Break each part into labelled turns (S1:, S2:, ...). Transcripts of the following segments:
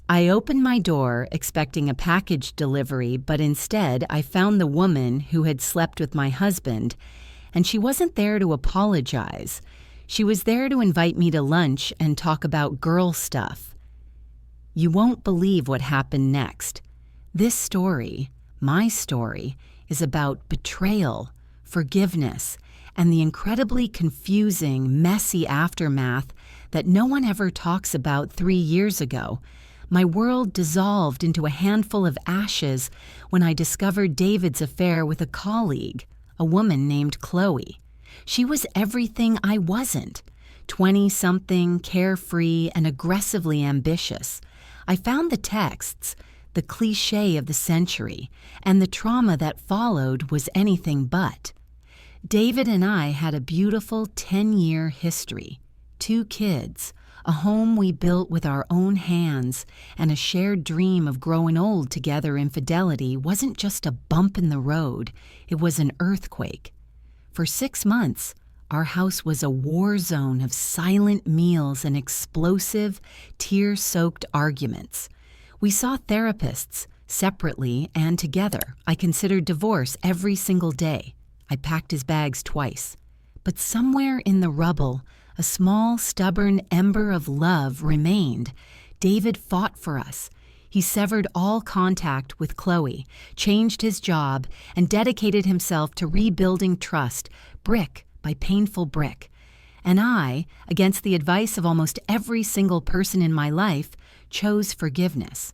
S1: I opened my door expecting a package delivery, but instead I found the woman who had slept with my husband, and she wasn't there to apologize. She was there to invite me to lunch and talk about girl stuff. You won't believe what happened next. This story, my story, is about betrayal, forgiveness, and the incredibly confusing, messy aftermath that no one ever talks about 3 years ago. My world dissolved into a handful of ashes when I discovered David's affair with a colleague, a woman named Chloe. She was everything I wasn't, 20-something, carefree, and aggressively ambitious. I found the texts, the cliché of the century, and the trauma that followed was anything but. David and I had a beautiful 10-year history, 2 kids, a home we built with our own hands, and a shared dream of growing old together. Infidelity wasn't just a bump in the road, it was an earthquake. For 6 months, our house was a war zone of silent meals and explosive, tear-soaked arguments. We saw therapists, separately and together. I considered divorce every single day. I packed his bags twice. But somewhere in the rubble, a small, stubborn ember of love remained. David fought for us. He severed all contact with Chloe, changed his job, and dedicated himself to rebuilding trust, brick by painful brick. And I, against the advice of almost every single person in my life, chose forgiveness.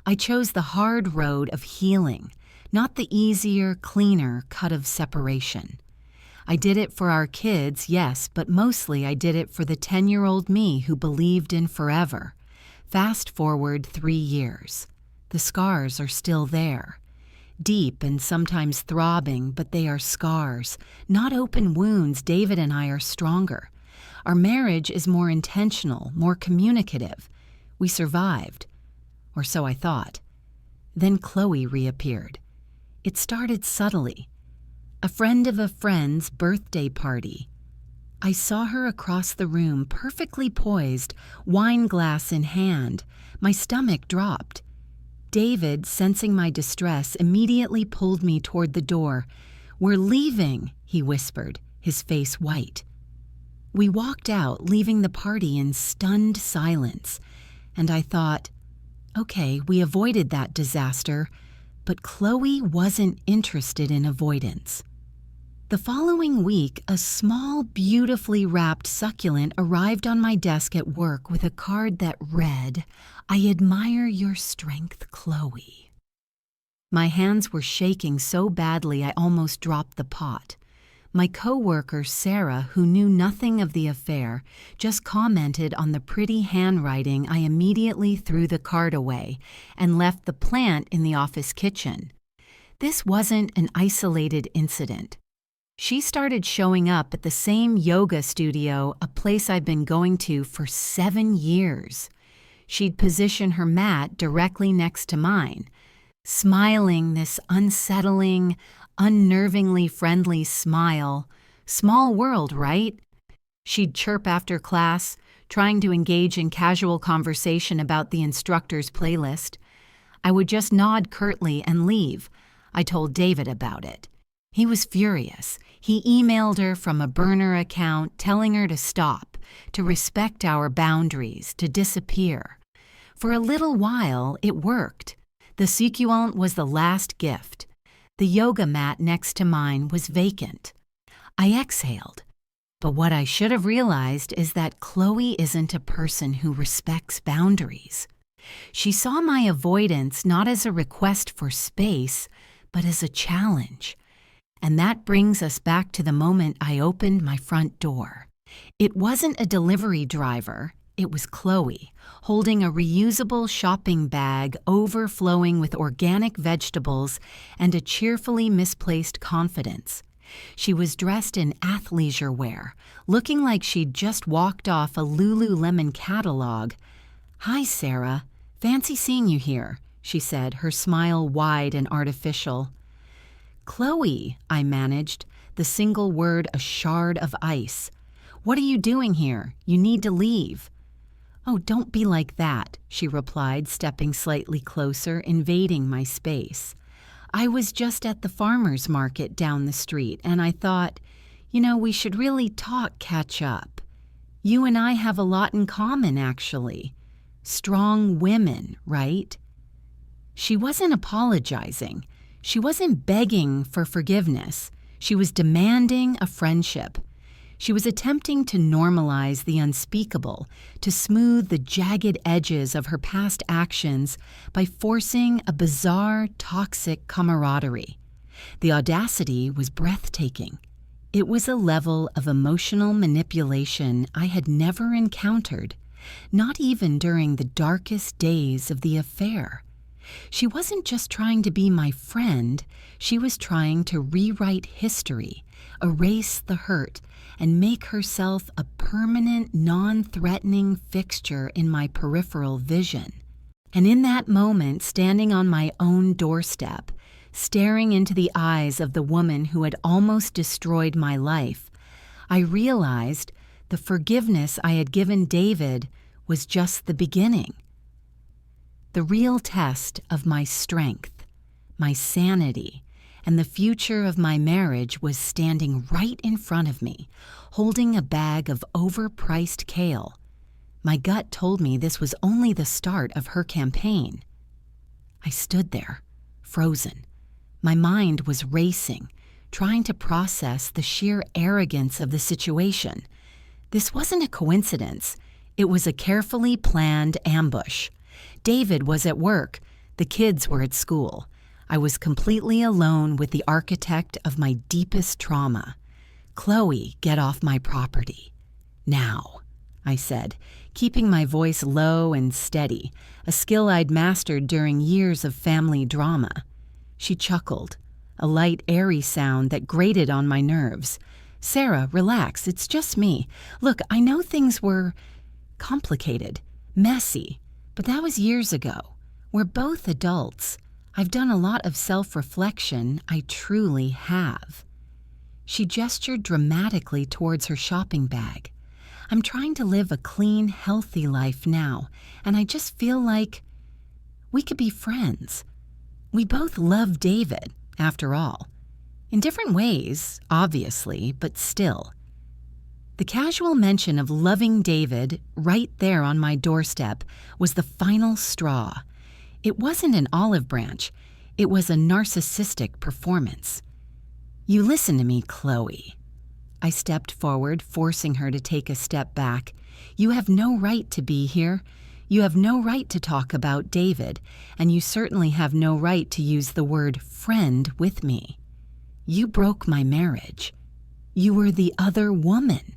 S1: I chose the hard road of healing, not the easier, cleaner cut of separation. I did it for our kids, yes, but mostly I did it for the 10-year-old me who believed in forever. Fast forward 3 years. The scars are still there. Deep and sometimes throbbing, but they are scars, not open wounds. David and I are stronger. Our marriage is more intentional, more communicative. We survived. Or so I thought. Then Chloe reappeared. It started subtly. A friend of a friend's birthday party. I saw her across the room, perfectly poised, wine glass in hand. My stomach dropped. David, sensing my distress, immediately pulled me toward the door. "We're leaving," he whispered, his face white. We walked out, leaving the party in stunned silence. And I thought, okay, we avoided that disaster, but Chloe wasn't interested in avoidance. The following week, a small, beautifully wrapped succulent arrived on my desk at work with a card that read, "I admire your strength, Chloe." My hands were shaking so badly I almost dropped the pot. My coworker, Sarah, who knew nothing of the affair, just commented on the pretty handwriting. I immediately threw the card away and left the plant in the office kitchen. This wasn't an isolated incident. She started showing up at the same yoga studio, a place I'd been going to for 7 years. She'd position her mat directly next to mine, smiling this unsettling, unnervingly friendly smile. Small world, right? She'd chirp after class, trying to engage in casual conversation about the instructor's playlist. I would just nod curtly and leave. I told David about it. He was furious. He emailed her from a burner account telling her to stop, to respect our boundaries, to disappear. For a little while, it worked. The succulent was the last gift. The yoga mat next to mine was vacant. I exhaled. But what I should have realized is that Chloe isn't a person who respects boundaries. She saw my avoidance not as a request for space, but as a challenge. And that brings us back to the moment I opened my front door. It wasn't a delivery driver. It was Chloe, holding a reusable shopping bag overflowing with organic vegetables and a cheerfully misplaced confidence. She was dressed in athleisure wear, looking like she'd just walked off a Lululemon catalog. "Hi, Sarah. Fancy seeing you here," she said, her smile wide and artificial. "Chloe," I managed, the single word a shard of ice. "What are you doing here? You need to leave." "Oh, don't be like that," she replied, stepping slightly closer, invading my space. "I was just at the farmer's market down the street, and I thought, we should really catch up. You and I have a lot in common, actually. Strong women, right?" She wasn't apologizing. She wasn't begging for forgiveness. She was demanding a friendship. She was attempting to normalize the unspeakable, to smooth the jagged edges of her past actions by forcing a bizarre, toxic camaraderie. The audacity was breathtaking. It was a level of emotional manipulation I had never encountered, not even during the darkest days of the affair. She wasn't just trying to be my friend, she was trying to rewrite history, erase the hurt, and make herself a permanent, non-threatening fixture in my peripheral vision. And in that moment, standing on my own doorstep, staring into the eyes of the woman who had almost destroyed my life, I realized the forgiveness I had given David was just the beginning. The real test of my strength, my sanity, and the future of my marriage was standing right in front of me, holding a bag of overpriced kale. My gut told me this was only the start of her campaign. I stood there, frozen. My mind was racing, trying to process the sheer arrogance of the situation. This wasn't a coincidence. It was a carefully planned ambush. David was at work. The kids were at school. I was completely alone with the architect of my deepest trauma. "Chloe, get off my property. Now," I said, keeping my voice low and steady, a skill I'd mastered during years of family drama. She chuckled, a light, airy sound that grated on my nerves. "Sarah, relax, it's just me. Look, I know things were complicated, messy, but that was years ago. We're both adults. I've done a lot of self-reflection, I truly have." She gestured dramatically towards her shopping bag. "I'm trying to live a clean, healthy life now, and I just feel like we could be friends. We both love David, after all. In different ways, obviously, but still." The casual mention of loving David right there on my doorstep was the final straw. It wasn't an olive branch. It was a narcissistic performance. "You listen to me, Chloe." I stepped forward, forcing her to take a step back. "You have no right to be here. You have no right to talk about David, and you certainly have no right to use the word friend with me. You broke my marriage. You were the other woman.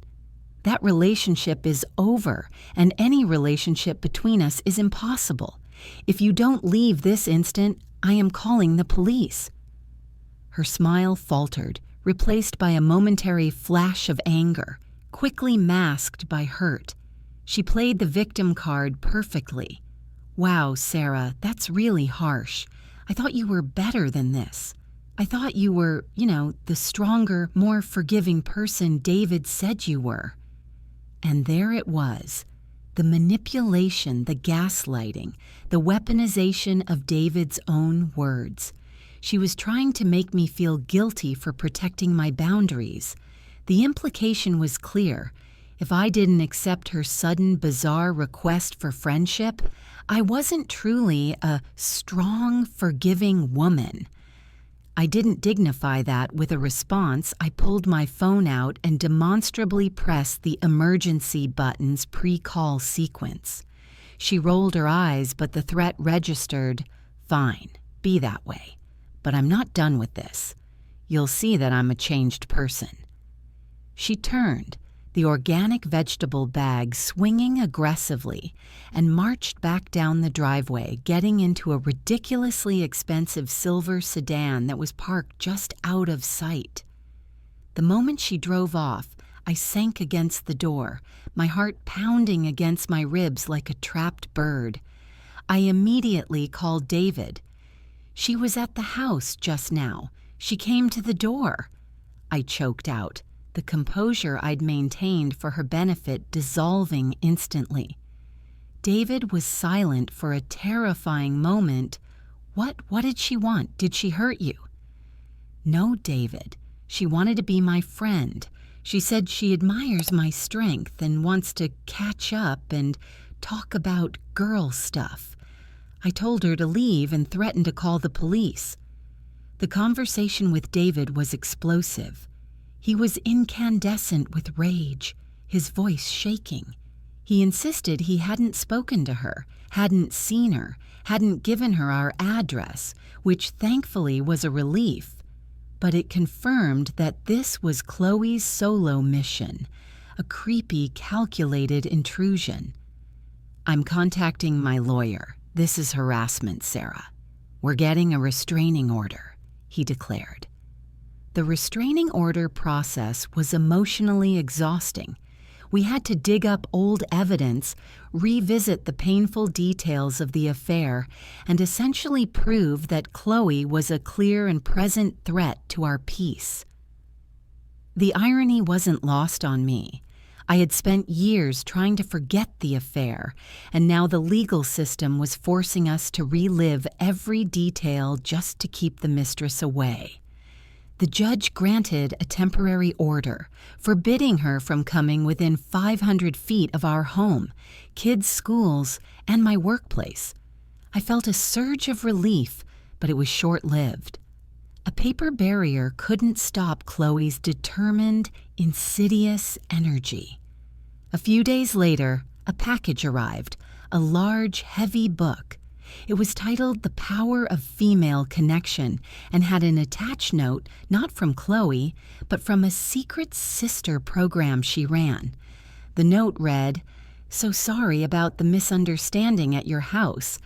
S1: That relationship is over, and any relationship between us is impossible. If you don't leave this instant, I am calling the police." Her smile faltered, replaced by a momentary flash of anger, quickly masked by hurt. She played the victim card perfectly. "Wow, Sarah, that's really harsh. I thought you were better than this. I thought you were, the stronger, more forgiving person David said you were." And there it was. The manipulation, the gaslighting, the weaponization of David's own words. She was trying to make me feel guilty for protecting my boundaries. The implication was clear. If I didn't accept her sudden, bizarre request for friendship, I wasn't truly a strong, forgiving woman. I didn't dignify that with a response. I pulled my phone out and demonstrably pressed the emergency button's pre-call sequence. She rolled her eyes, but the threat registered. "Fine, be that way. But I'm not done with this. You'll see that I'm a changed person." She turned, the organic vegetable bag swinging aggressively, and marched back down the driveway, getting into a ridiculously expensive silver sedan that was parked just out of sight. The moment she drove off, I sank against the door, my heart pounding against my ribs like a trapped bird. I immediately called David. "She was at the house just now. She came to the door." I choked out, the composure I'd maintained for her benefit dissolving instantly. David was silent for a terrifying moment. What did she want? Did she hurt you? No, David. She wanted to be my friend. She said she admires my strength and wants to catch up and talk about girl stuff. I told her to leave and threatened to call the police. The conversation with David was explosive. He was incandescent with rage, his voice shaking. He insisted he hadn't spoken to her, hadn't seen her, hadn't given her our address, which thankfully was a relief. But it confirmed that this was Chloe's solo mission, a creepy, calculated intrusion. I'm contacting my lawyer. This is harassment, Sarah. We're getting a restraining order, he declared. The restraining order process was emotionally exhausting. We had to dig up old evidence, revisit the painful details of the affair, and essentially prove that Chloe was a clear and present threat to our peace. The irony wasn't lost on me. I had spent years trying to forget the affair, and now the legal system was forcing us to relive every detail just to keep the mistress away. The judge granted a temporary order, forbidding her from coming within 500 feet of our home, kids' schools, and my workplace. I felt a surge of relief, but it was short-lived. A paper barrier couldn't stop Chloe's determined, insidious energy. A few days later, a package arrived, a large, heavy book. It was titled The Power of Female Connection and had an attached note not from Chloe, but from a secret sister program she ran. The note read, "So sorry about the misunderstanding at your house.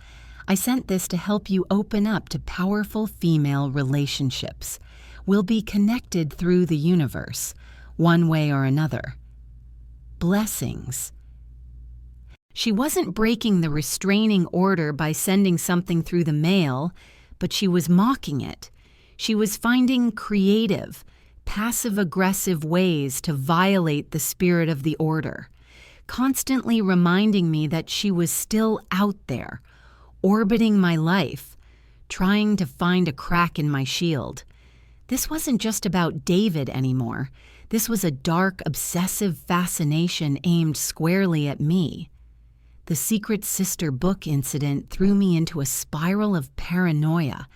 S1: I sent this to help you open up to powerful female relationships. We'll be connected through the universe, one way or another. Blessings." She wasn't breaking the restraining order by sending something through the mail, but she was mocking it. She was finding creative, passive-aggressive ways to violate the spirit of the order, constantly reminding me that she was still out there, orbiting my life, trying to find a crack in my shield. This wasn't just about David anymore. This was a dark, obsessive fascination aimed squarely at me. The Secret Sister book incident threw me into a spiral of paranoia.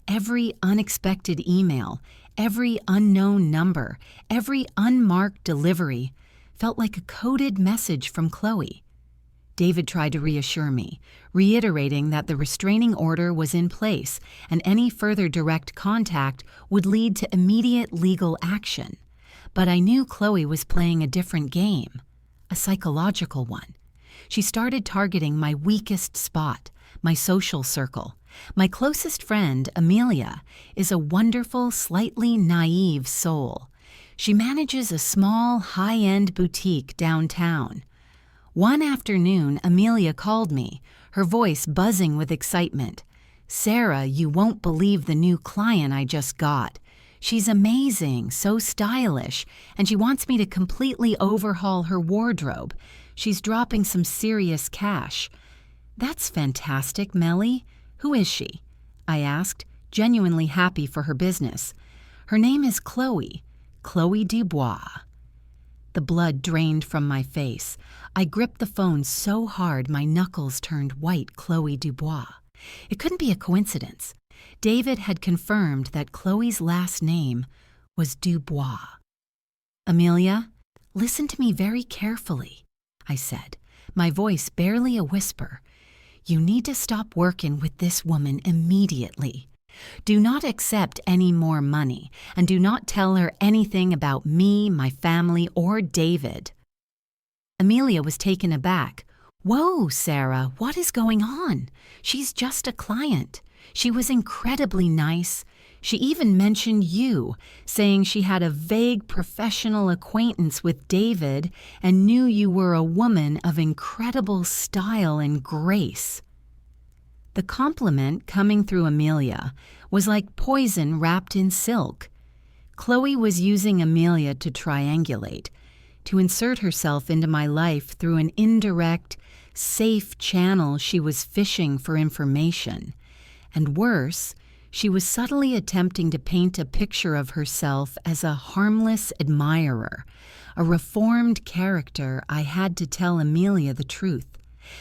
S1: Every unexpected email, every unknown number, every unmarked delivery felt like a coded message from Chloe. David tried to reassure me, reiterating that the restraining order was in place and any further direct contact would lead to immediate legal action. But I knew Chloe was playing a different game, a psychological one. She started targeting my weakest spot, my social circle. My closest friend, Amelia, is a wonderful, slightly naive soul. She manages a small, high-end boutique downtown. One afternoon, Amelia called me, her voice buzzing with excitement. "Sarah, you won't believe the new client I just got. She's amazing, so stylish, and she wants me to completely overhaul her wardrobe. She's dropping some serious cash." "That's fantastic, Melly. Who is she?" I asked, genuinely happy for her business. "Her name is Chloe Dubois." The blood drained from my face. I gripped the phone so hard my knuckles turned white. Chloe Dubois. It couldn't be a coincidence. David had confirmed that Chloe's last name was Dubois. "Amelia, listen to me very carefully," I said, my voice barely a whisper. "You need to stop working with this woman immediately. Do not accept any more money, and do not tell her anything about me, my family, or David." Amelia was taken aback. "Whoa, Sarah, what is going on? She's just a client. She was incredibly nice. She even mentioned you, saying she had a vague professional acquaintance with David and knew you were a woman of incredible style and grace." The compliment coming through Amelia was like poison wrapped in silk. Chloe was using Amelia to triangulate, to insert herself into my life through an indirect, safe channel she was fishing for information. And worse, she was subtly attempting to paint a picture of herself as a harmless admirer, a reformed character. I had to tell Amelia the truth,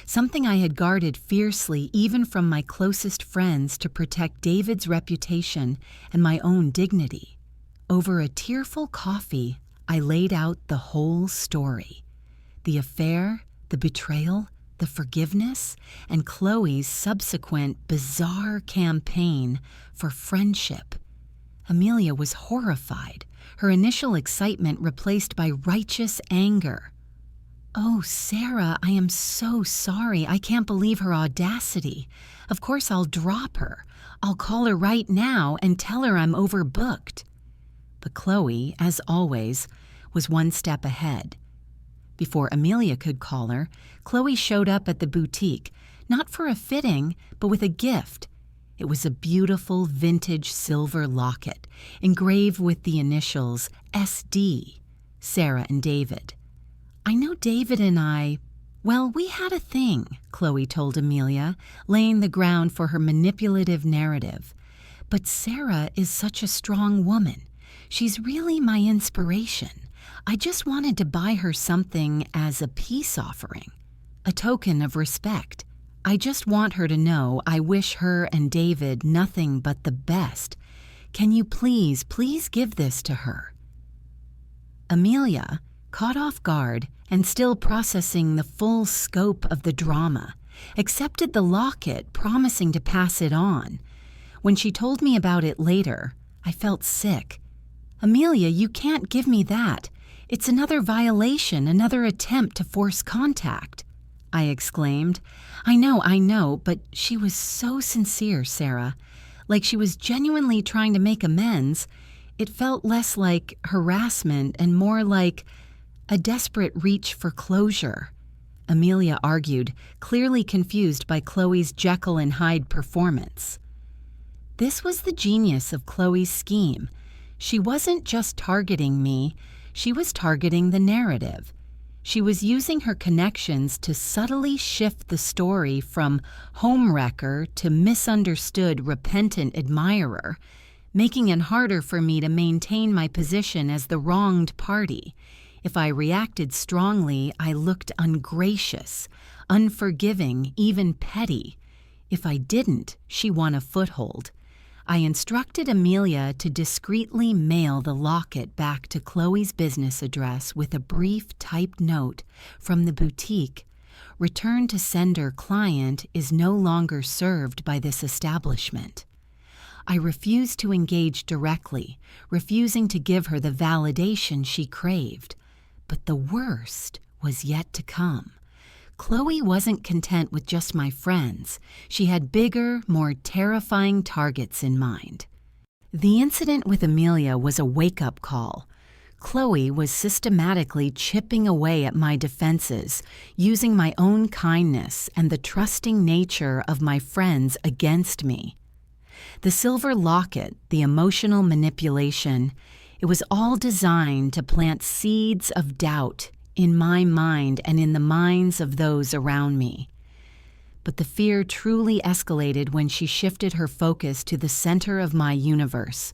S1: something I had guarded fiercely even from my closest friends to protect David's reputation and my own dignity. Over a tearful coffee, I laid out the whole story. The affair, the betrayal, the forgiveness, and Chloe's subsequent bizarre campaign for friendship. Amelia was horrified, her initial excitement replaced by righteous anger. "Oh, Sarah, I am so sorry. I can't believe her audacity. Of course I'll drop her. I'll call her right now and tell her I'm overbooked." But Chloe, as always, was one step ahead. Before Amelia could call her, Chloe showed up at the boutique, not for a fitting, but with a gift. It was a beautiful vintage silver locket, engraved with the initials SD, Sarah and David. "I know David and we had a thing," Chloe told Amelia, laying the ground for her manipulative narrative. "But Sarah is such a strong woman. She's really my inspiration. I just wanted to buy her something as a peace offering, a token of respect. I just want her to know I wish her and David nothing but the best. Can you please give this to her?" Amelia, caught off guard and still processing the full scope of the drama, accepted the locket, promising to pass it on. When she told me about it later, I felt sick. "Amelia, you can't give me that. It's another violation, another attempt to force contact," I exclaimed. I know, but she was so sincere, Sarah. Like she was genuinely trying to make amends. It felt less like harassment and more like a desperate reach for closure," Amelia argued, clearly confused by Chloe's Jekyll and Hyde performance. This was the genius of Chloe's scheme. She wasn't just targeting me, she was targeting the narrative. She was using her connections to subtly shift the story from homewrecker to misunderstood repentant admirer, making it harder for me to maintain my position as the wronged party. If I reacted strongly, I looked ungracious, unforgiving, even petty. If I didn't, she won a foothold. I instructed Amelia to discreetly mail the locket back to Chloe's business address with a brief typed note from the boutique. "Return to sender client is no longer served by this establishment." I refused to engage directly, refusing to give her the validation she craved. But the worst was yet to come. Chloe wasn't content with just my friends. She had bigger, more terrifying targets in mind. The incident with Amelia was a wake-up call. Chloe was systematically chipping away at my defenses, using my own kindness and the trusting nature of my friends against me. The silver locket, the emotional manipulation, it was all designed to plant seeds of doubt in my mind and in the minds of those around me. But the fear truly escalated when she shifted her focus to the center of my universe,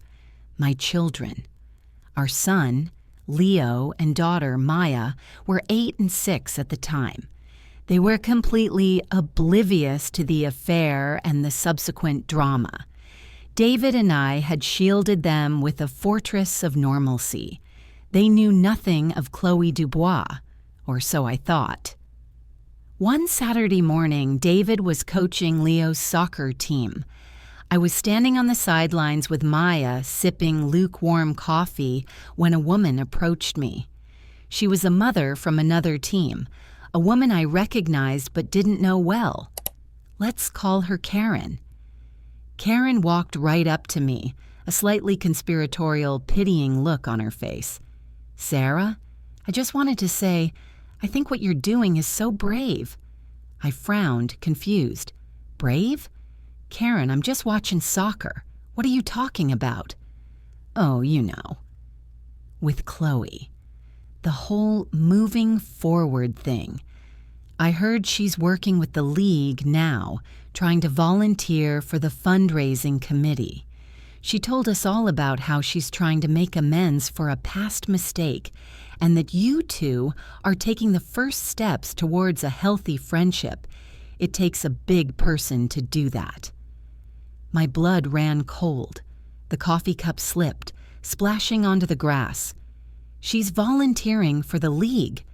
S1: my children. Our son, Leo, and daughter, Maya, were 8 and 6 at the time. They were completely oblivious to the affair and the subsequent drama. David and I had shielded them with a fortress of normalcy. They knew nothing of Chloe Dubois, or so I thought. One Saturday morning, David was coaching Leo's soccer team. I was standing on the sidelines with Maya, sipping lukewarm coffee, when a woman approached me. She was a mother from another team, a woman I recognized but didn't know well. Let's call her Karen. Karen walked right up to me, a slightly conspiratorial, pitying look on her face. "Sarah, I just wanted to say, I think what you're doing is so brave." I frowned, confused. "Brave? Karen, I'm just watching soccer. What are you talking about?" "Oh, you know." With Chloe. The whole moving forward thing. I heard she's working with the League now, trying to volunteer for the fundraising committee. She told us all about how she's trying to make amends for a past mistake and that you two are taking the first steps towards a healthy friendship. It takes a big person to do that. My blood ran cold. The coffee cup slipped, splashing onto the grass. She's volunteering for the League.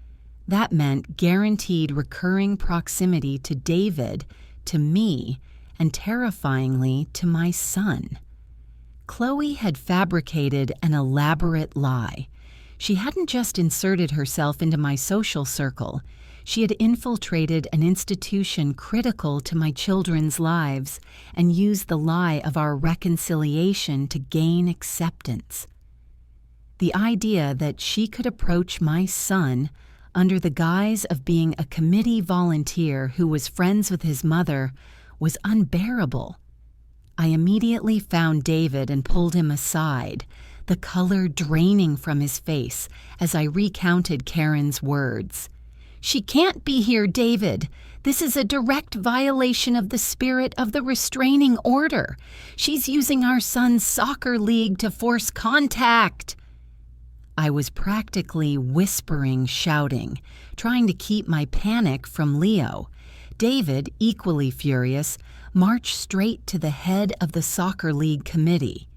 S1: That meant guaranteed recurring proximity to David, to me, and terrifyingly to my son. Chloe had fabricated an elaborate lie. She hadn't just inserted herself into my social circle. She had infiltrated an institution critical to my children's lives and used the lie of our reconciliation to gain acceptance. The idea that she could approach my son under the guise of being a committee volunteer who was friends with his mother was unbearable. I immediately found David and pulled him aside, the color draining from his face as I recounted Karen's words. "She can't be here, David. This is a direct violation of the spirit of the restraining order. She's using our son's soccer league to force contact." I was practically whispering, shouting, trying to keep my panic from Leo. David, equally furious, marched straight to the head of the soccer league committee.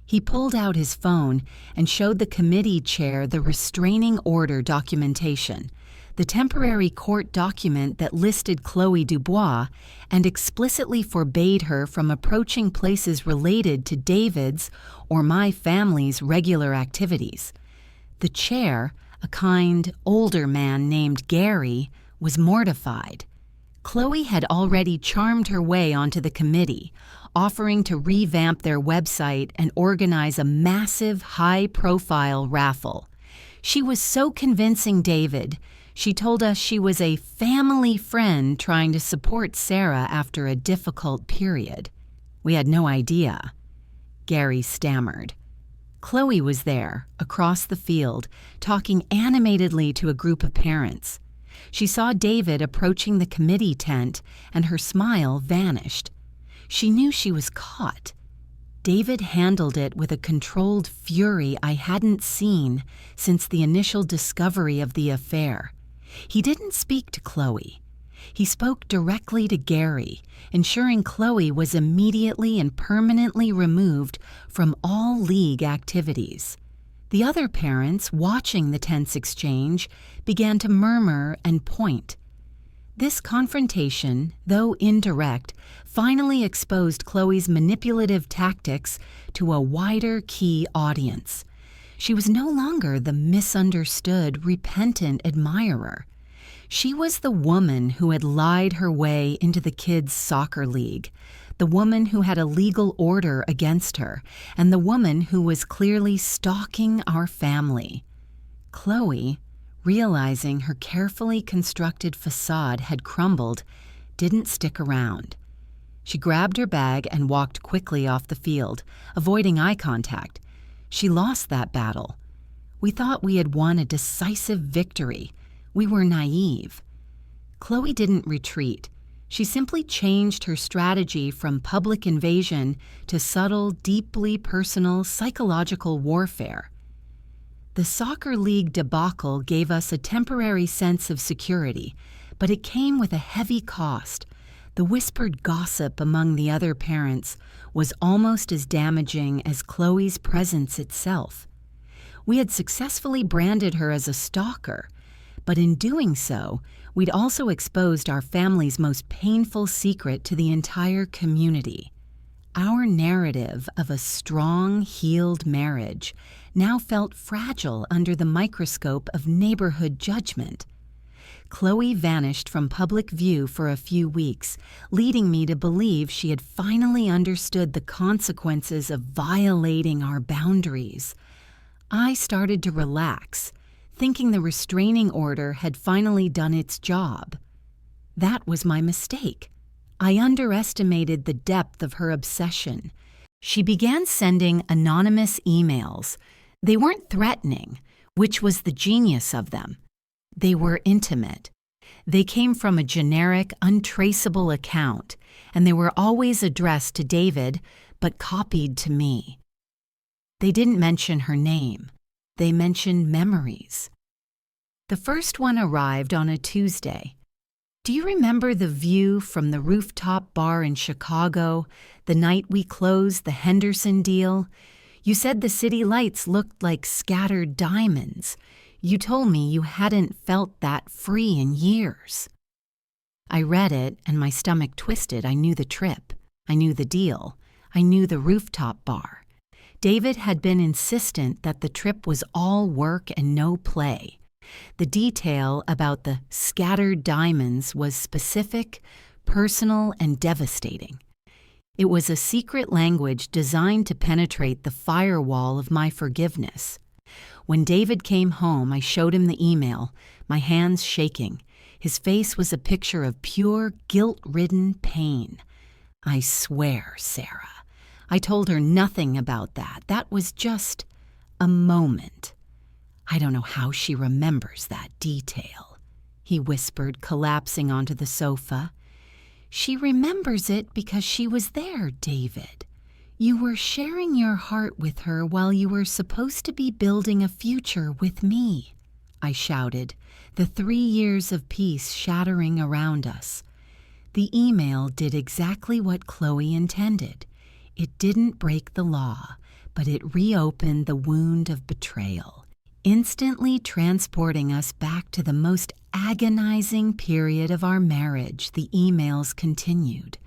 S1: He pulled out his phone and showed the committee chair the restraining order documentation, the temporary court document that listed Chloe Dubois and explicitly forbade her from approaching places related to David's or my family's regular activities. The chair, a kind, older man named Gary, was mortified. Chloe had already charmed her way onto the committee, offering to revamp their website and organize a massive, high-profile raffle. She was so convincing, David. She told us she was a family friend trying to support Sarah after a difficult period. We had no idea. Gary stammered. Chloe was there, across the field, talking animatedly to a group of parents. She saw David approaching the committee tent, and her smile vanished. She knew she was caught. David handled it with a controlled fury I hadn't seen since the initial discovery of the affair. He didn't speak to Chloe. He spoke directly to Gary, ensuring Chloe was immediately and permanently removed from all league activities. The other parents, watching the tense exchange, began to murmur and point. This confrontation, though indirect, finally exposed Chloe's manipulative tactics to a wider key audience. She was no longer the misunderstood, repentant admirer. She was the woman who had lied her way into the kids' soccer league, the woman who had a legal order against her, and the woman who was clearly stalking our family. Chloe, realizing her carefully constructed facade had crumbled, didn't stick around. She grabbed her bag and walked quickly off the field, avoiding eye contact. She lost that battle. We thought we had won a decisive victory. We were naive. Chloe didn't retreat. She simply changed her strategy from public invasion to subtle, deeply personal psychological warfare. The soccer league debacle gave us a temporary sense of security, but it came with a heavy cost. The whispered gossip among the other parents was almost as damaging as Chloe's presence itself. We had successfully branded her as a stalker, but in doing so, we'd also exposed our family's most painful secret to the entire community. Our narrative of a strong, healed marriage now felt fragile under the microscope of neighborhood judgment. Chloe vanished from public view for a few weeks, leading me to believe she had finally understood the consequences of violating our boundaries. I started to relax, thinking the restraining order had finally done its job. That was my mistake. I underestimated the depth of her obsession. She began sending anonymous emails. They weren't threatening, which was the genius of them. They were intimate. They came from a generic, untraceable account, and they were always addressed to David, but copied to me. They didn't mention her name. They mentioned memories. The first one arrived on a Tuesday. Do you remember the view from the rooftop bar in Chicago, the night we closed the Henderson deal? You said the city lights looked like scattered diamonds. You told me you hadn't felt that free in years. I read it and my stomach twisted. I knew the trip. I knew the deal. I knew the rooftop bar. David had been insistent that the trip was all work and no play. The detail about the scattered diamonds was specific, personal, and devastating. It was a secret language designed to penetrate the firewall of my forgiveness. When David came home, I showed him the email, my hands shaking. His face was a picture of pure, guilt-ridden pain. I swear, Sarah, I told her nothing about that. That was just a moment. I don't know how she remembers that detail, he whispered, collapsing onto the sofa. She remembers it because she was there, David. You were sharing your heart with her while you were supposed to be building a future with me, I shouted, the 3 years of peace shattering around us. The email did exactly what Chloe intended. It didn't break the law, but it reopened the wound of betrayal, instantly transporting us back to the most agonizing period of our marriage. The emails continued.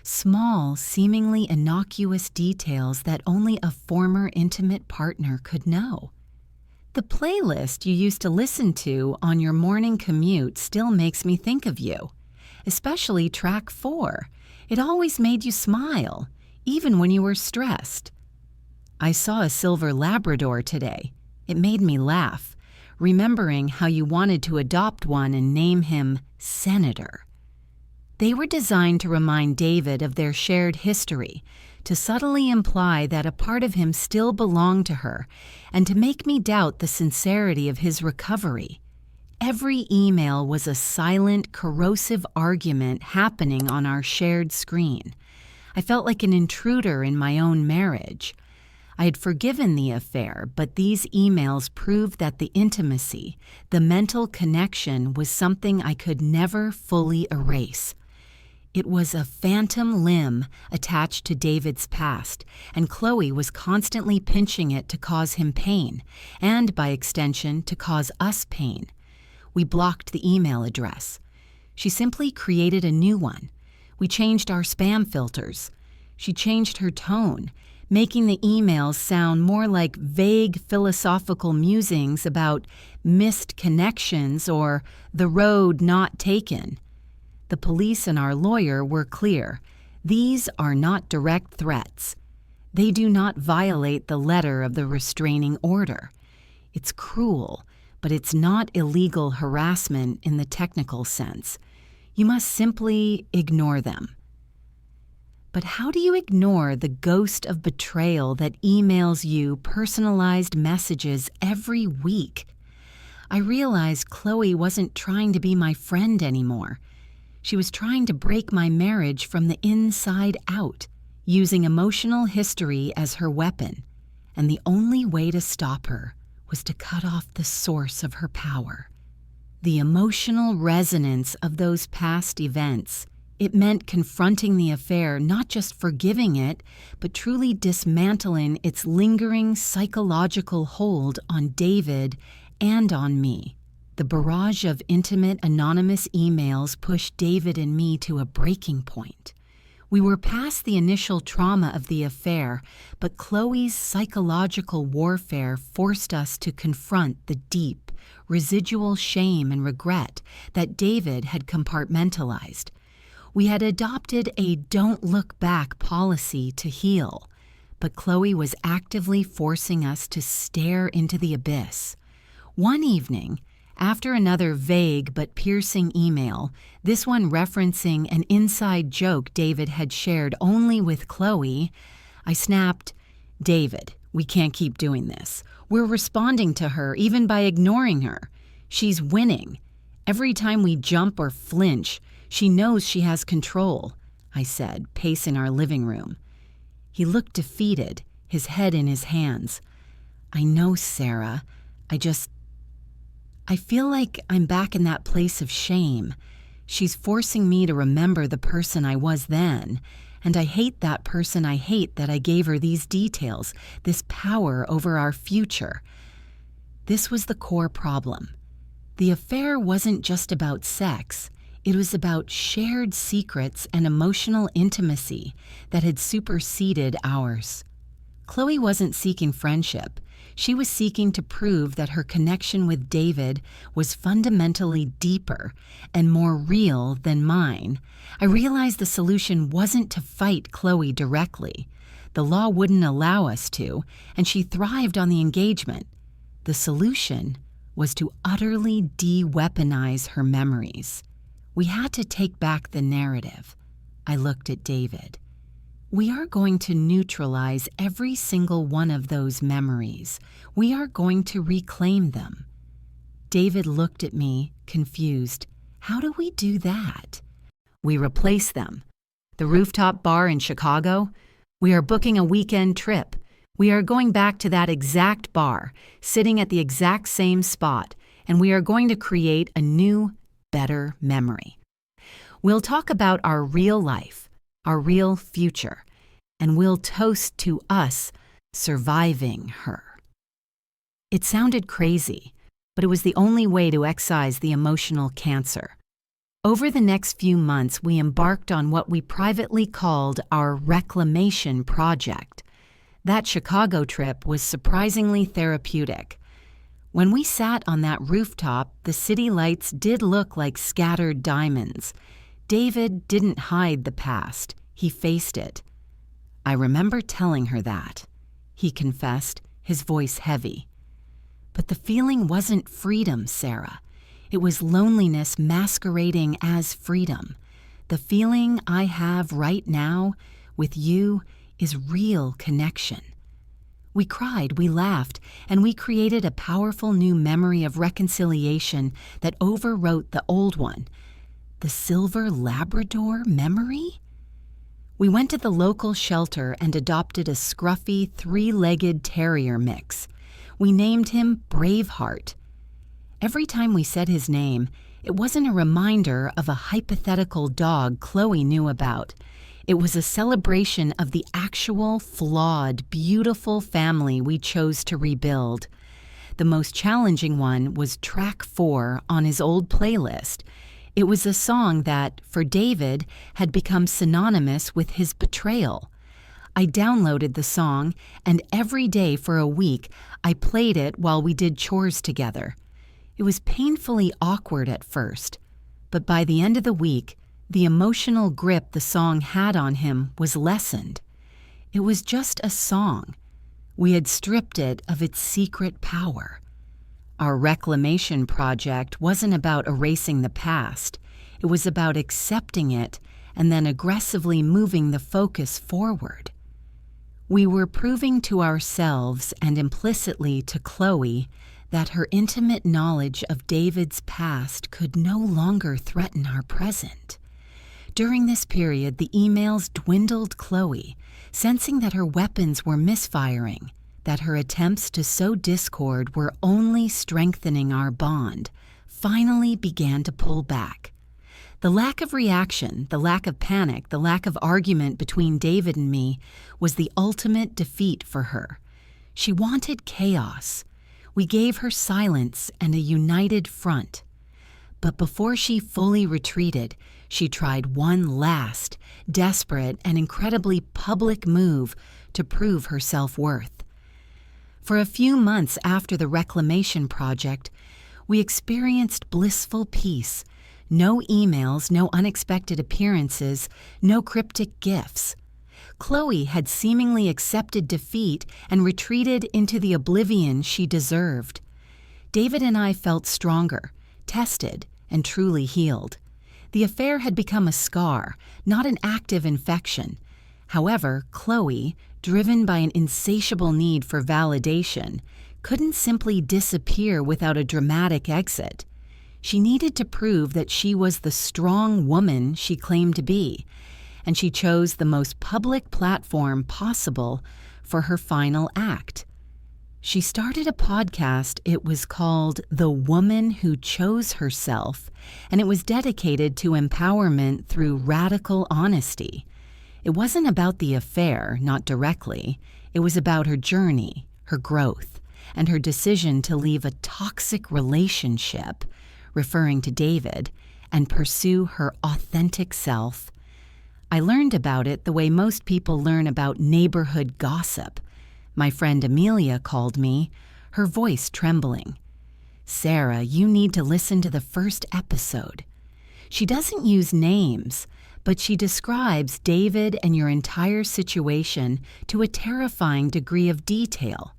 S1: Small, seemingly innocuous details that only a former intimate partner could know. The playlist you used to listen to on your morning commute still makes me think of you, especially track 4. It always made you smile, even when you were stressed. I saw a silver Labrador today. It made me laugh, remembering how you wanted to adopt one and name him Senator. They were designed to remind David of their shared history, to subtly imply that a part of him still belonged to her, and to make me doubt the sincerity of his recovery. Every email was a silent, corrosive argument happening on our shared screen. I felt like an intruder in my own marriage. I had forgiven the affair, but these emails proved that the intimacy, the mental connection, was something I could never fully erase. It was a phantom limb attached to David's past, and Chloe was constantly pinching it to cause him pain, and by extension, to cause us pain. We blocked the email address. She simply created a new one. We changed our spam filters. She changed her tone, making the emails sound more like vague philosophical musings about missed connections or the road not taken. The police and our lawyer were clear. These are not direct threats. They do not violate the letter of the restraining order. It's cruel, but it's not illegal harassment in the technical sense. You must simply ignore them. But how do you ignore the ghost of betrayal that emails you personalized messages every week? I realized Chloe wasn't trying to be my friend anymore. She was trying to break my marriage from the inside out, using emotional history as her weapon. And the only way to stop her was to cut off the source of her power. The emotional resonance of those past events. It meant confronting the affair, not just forgiving it, but truly dismantling its lingering psychological hold on David and on me. The barrage of intimate, anonymous emails pushed David and me to a breaking point. We were past the initial trauma of the affair, but Chloe's psychological warfare forced us to confront the deep, residual shame and regret that David had compartmentalized. We had adopted a don't look back policy to heal, but Chloe was actively forcing us to stare into the abyss. One evening, after another vague but piercing email, this one referencing an inside joke David had shared only with Chloe, I snapped, "David, we can't keep doing this. We're responding to her even by ignoring her. She's winning. Every time we jump or flinch, she knows she has control, I said, pacing our living room. He looked defeated, his head in his hands. I know, Sarah. I feel like I'm back in that place of shame. She's forcing me to remember the person I was then, and I hate that person. I hate that I gave her these details, this power over our future. This was the core problem. The affair wasn't just about sex. It was about shared secrets and emotional intimacy that had superseded ours. Chloe wasn't seeking friendship. She was seeking to prove that her connection with David was fundamentally deeper and more real than mine. I realized the solution wasn't to fight Chloe directly. The law wouldn't allow us to, and she thrived on the engagement. The solution was to utterly de-weaponize her memories. We had to take back the narrative. I looked at David. We are going to neutralize every single one of those memories. We are going to reclaim them. David looked at me, confused. How do we do that? We replace them. The rooftop bar in Chicago? We are booking a weekend trip. We are going back to that exact bar, sitting at the exact same spot, and we are going to create a new, better memory. We'll talk about our real life, our real future, and we'll toast to us surviving her. It sounded crazy, but it was the only way to excise the emotional cancer. Over the next few months, we embarked on what we privately called our reclamation project. That Chicago trip was surprisingly therapeutic. When we sat on that rooftop, the city lights did look like scattered diamonds. David didn't hide the past. He faced it. I remember telling her that, he confessed, his voice heavy. But the feeling wasn't freedom, Sarah. It was loneliness masquerading as freedom. The feeling I have right now with you is real connection. We cried, we laughed, and we created a powerful new memory of reconciliation that overwrote the old one. The silver Labrador memory? We went to the local shelter and adopted a scruffy, three-legged terrier mix. We named him Braveheart. Every time we said his name, it wasn't a reminder of a hypothetical dog Chloe knew about. It was a celebration of the actual, flawed, beautiful family we chose to rebuild. The most challenging one was track 4 on his old playlist. It was a song that, for David, had become synonymous with his betrayal. I downloaded the song, and every day for a week, I played it while we did chores together. It was painfully awkward at first, but by the end of the week, the emotional grip the song had on him was lessened. It was just a song. We had stripped it of its secret power. Our reclamation project wasn't about erasing the past. It was about accepting it and then aggressively moving the focus forward. We were proving to ourselves and implicitly to Chloe that her intimate knowledge of David's past could no longer threaten our present. During this period, the emails dwindled Chloe, sensing that her weapons were misfiring, that her attempts to sow discord were only strengthening our bond, finally began to pull back. The lack of reaction, the lack of panic, the lack of argument between David and me was the ultimate defeat for her. She wanted chaos. We gave her silence and a united front. But before she fully retreated, she tried one last, desperate, and incredibly public move to prove her self-worth. For a few months after the reclamation project, we experienced blissful peace. No emails, no unexpected appearances, no cryptic gifts. Chloe had seemingly accepted defeat and retreated into the oblivion she deserved. David and I felt stronger, tested, and truly healed. The affair had become a scar, not an active infection. However, Chloe, driven by an insatiable need for validation, couldn't simply disappear without a dramatic exit. She needed to prove that she was the strong woman she claimed to be, and she chose the most public platform possible for her final act. She started a podcast. It was called The Woman Who Chose Herself, and it was dedicated to empowerment through radical honesty. It wasn't about the affair, not directly. It was about her journey, her growth, and her decision to leave a toxic relationship, referring to David, and pursue her authentic self. I learned about it the way most people learn about neighborhood gossip. My friend Amelia called me, her voice trembling. "Sarah, you need to listen to the first episode." She doesn't use names, but she describes David and your entire situation to a terrifying degree of detail.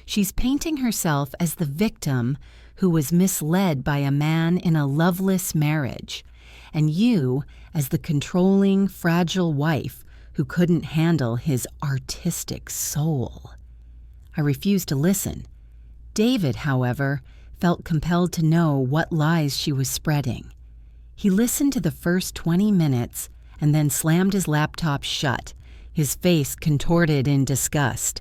S1: She's painting herself as the victim who was misled by a man in a loveless marriage, and you as the controlling, fragile wife who couldn't handle his artistic soul. I refused to listen. David, however, felt compelled to know what lies she was spreading. He listened to the first 20 minutes and then slammed his laptop shut, his face contorted in disgust.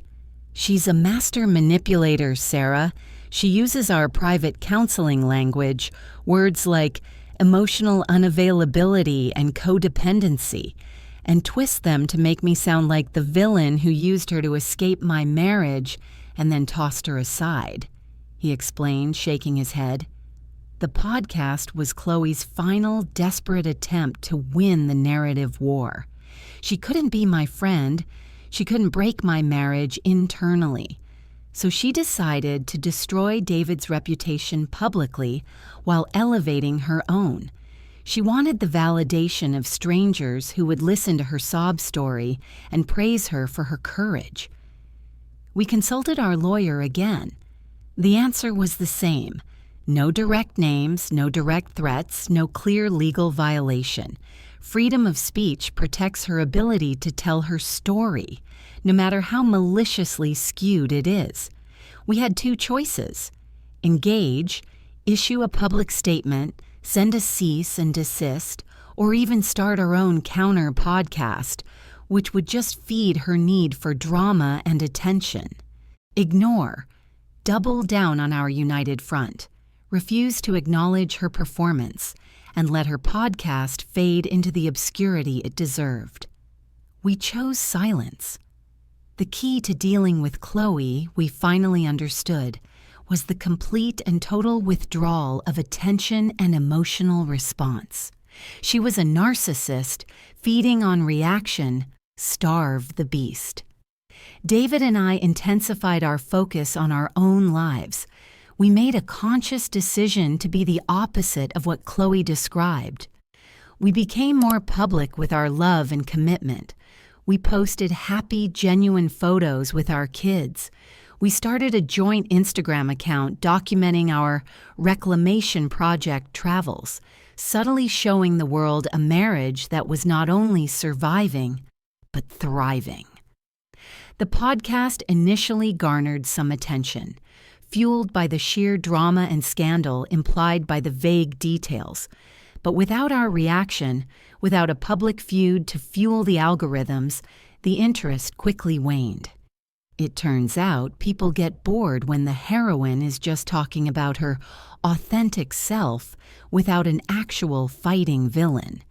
S1: "She's a master manipulator, Sarah. She uses our private counseling language, words like emotional unavailability and codependency, and twists them to make me sound like the villain who used her to escape my marriage and then tossed her aside," he explained, shaking his head. The podcast was Chloe's final desperate attempt to win the narrative war. She couldn't be my friend. She couldn't break my marriage internally. So she decided to destroy David's reputation publicly while elevating her own. She wanted the validation of strangers who would listen to her sob story and praise her for her courage. We consulted our lawyer again. The answer was the same. No direct names, no direct threats, no clear legal violation. Freedom of speech protects her ability to tell her story, no matter how maliciously skewed it is. We had two choices: engage, issue a public statement, send a cease and desist, or even start our own counter podcast, which would just feed her need for drama and attention. Ignore, double down on our united front, refuse to acknowledge her performance, and let her podcast fade into the obscurity it deserved. We chose silence. The key to dealing with Chloe, we finally understood, was the complete and total withdrawal of attention and emotional response. She was a narcissist feeding on reaction. Starve the beast. David and I intensified our focus on our own lives. We made a conscious decision to be the opposite of what Chloe described. We became more public with our love and commitment. We posted happy, genuine photos with our kids. We started a joint Instagram account documenting our reclamation project travels, subtly showing the world a marriage that was not only surviving, but thriving. The podcast initially garnered some attention, fueled by the sheer drama and scandal implied by the vague details. But without our reaction, without a public feud to fuel the algorithms, the interest quickly waned. It turns out people get bored when the heroine is just talking about her authentic self without an actual fighting villain.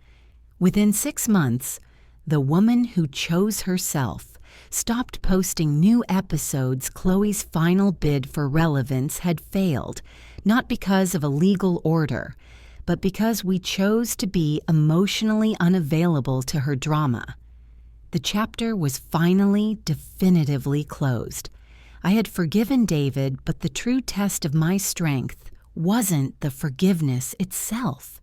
S1: Within 6 months, The Woman Who Chose Herself stopped posting new episodes. Chloe's final bid for relevance had failed, not because of a legal order, but because we chose to be emotionally unavailable to her drama. The chapter was finally, definitively closed. I had forgiven David, but the true test of my strength wasn't the forgiveness itself.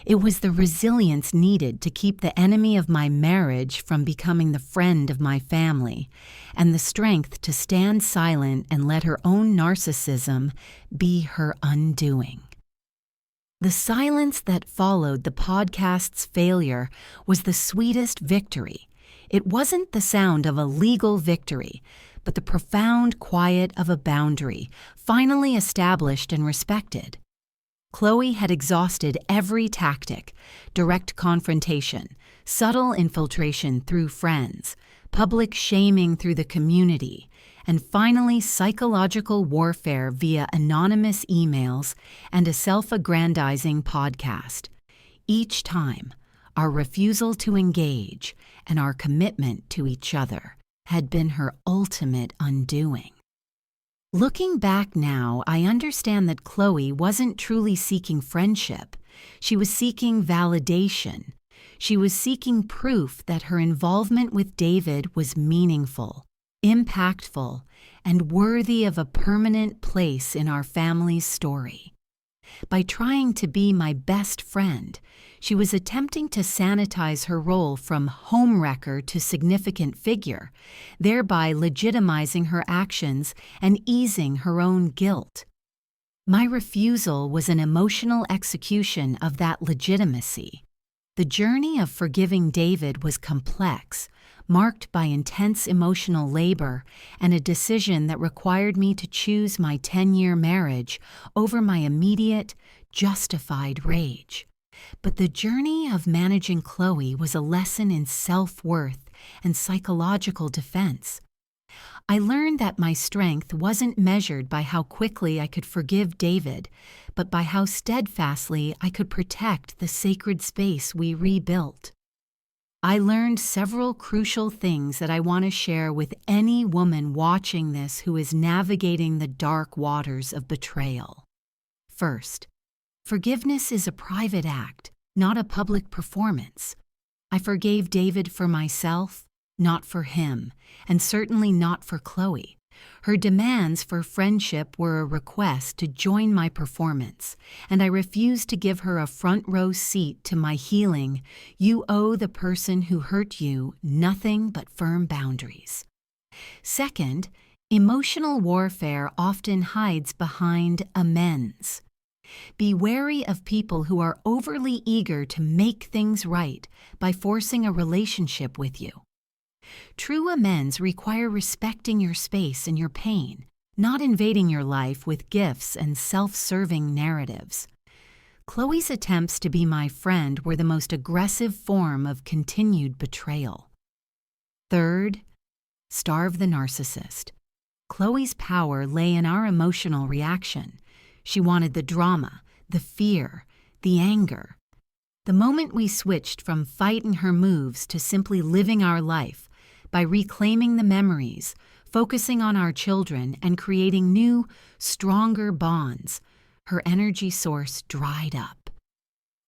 S1: It was the resilience needed to keep the enemy of my marriage from becoming the friend of my family, and the strength to stand silent and let her own narcissism be her undoing. The silence that followed the podcast's failure was the sweetest victory. It wasn't the sound of a legal victory, but the profound quiet of a boundary, finally established and respected. Chloe had exhausted every tactic: direct confrontation, subtle infiltration through friends, public shaming through the community, and finally psychological warfare via anonymous emails and a self-aggrandizing podcast. Each time, our refusal to engage and our commitment to each other had been her ultimate undoing. Looking back now, I understand that Chloe wasn't truly seeking friendship. She was seeking validation. She was seeking proof that her involvement with David was meaningful, impactful, and worthy of a permanent place in our family's story. By trying to be my best friend, she was attempting to sanitize her role from homewrecker to significant figure, thereby legitimizing her actions and easing her own guilt. My refusal was an emotional execution of that legitimacy. The journey of forgiving David was complex, marked by intense emotional labor and a decision that required me to choose my 10-year marriage over my immediate, justified rage. But the journey of managing Chloe was a lesson in self-worth and psychological defense. I learned that my strength wasn't measured by how quickly I could forgive David, but by how steadfastly I could protect the sacred space we rebuilt. I learned several crucial things that I want to share with any woman watching this who is navigating the dark waters of betrayal. First, forgiveness is a private act, not a public performance. I forgave David for myself, not for him, and certainly not for Chloe. Her demands for friendship were a request to join my performance, and I refused to give her a front-row seat to my healing. You owe the person who hurt you nothing but firm boundaries. Second, emotional warfare often hides behind amends. Be wary of people who are overly eager to make things right by forcing a relationship with you. True amends require respecting your space and your pain, not invading your life with gifts and self-serving narratives. Chloe's attempts to be my friend were the most aggressive form of continued betrayal. Third, starve the narcissist. Chloe's power lay in our emotional reaction. She wanted the drama, the fear, the anger. The moment we switched from fighting her moves to simply living our life, by reclaiming the memories, focusing on our children, and creating new, stronger bonds, her energy source dried up.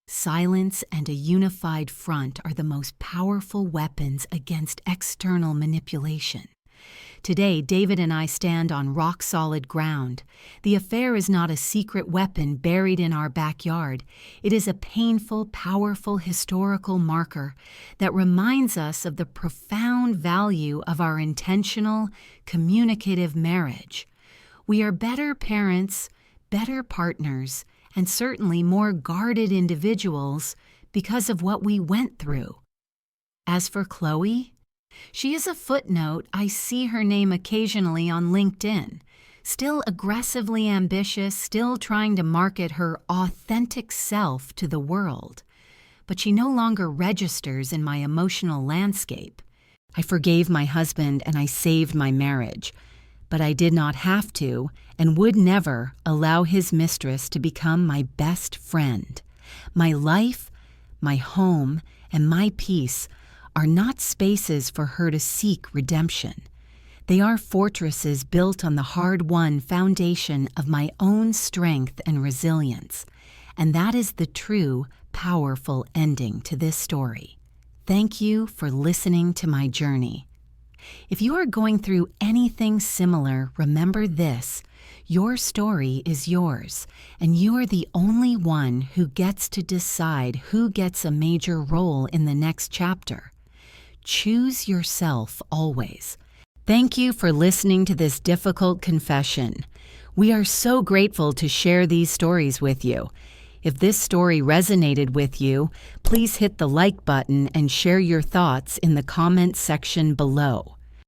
S1: Silence and a unified front are the most powerful weapons against external manipulation. Today, David and I stand on rock-solid ground. The affair is not a secret weapon buried in our backyard. It is a painful, powerful historical marker that reminds us of the profound value of our intentional, communicative marriage. We are better parents, better partners, and certainly more guarded individuals because of what we went through. As for Chloe, she is a footnote. I see her name occasionally on LinkedIn. Still aggressively ambitious, still trying to market her authentic self to the world. But she no longer registers in my emotional landscape. I forgave my husband and I saved my marriage. But I did not have to and would never allow his mistress to become my best friend. My life, my home, and my peace are not spaces for her to seek redemption. They are fortresses built on the hard-won foundation of my own strength and resilience. And that is the true, powerful ending to this story. Thank you for listening to my journey. If you are going through anything similar, remember this: your story is yours, and you are the only one who gets to decide who gets a major role in the next chapter. Choose yourself always. Thank you for listening to this difficult confession. We are so grateful to share these stories with you. If this story resonated with you, please hit the like button and share your thoughts in the comments section below.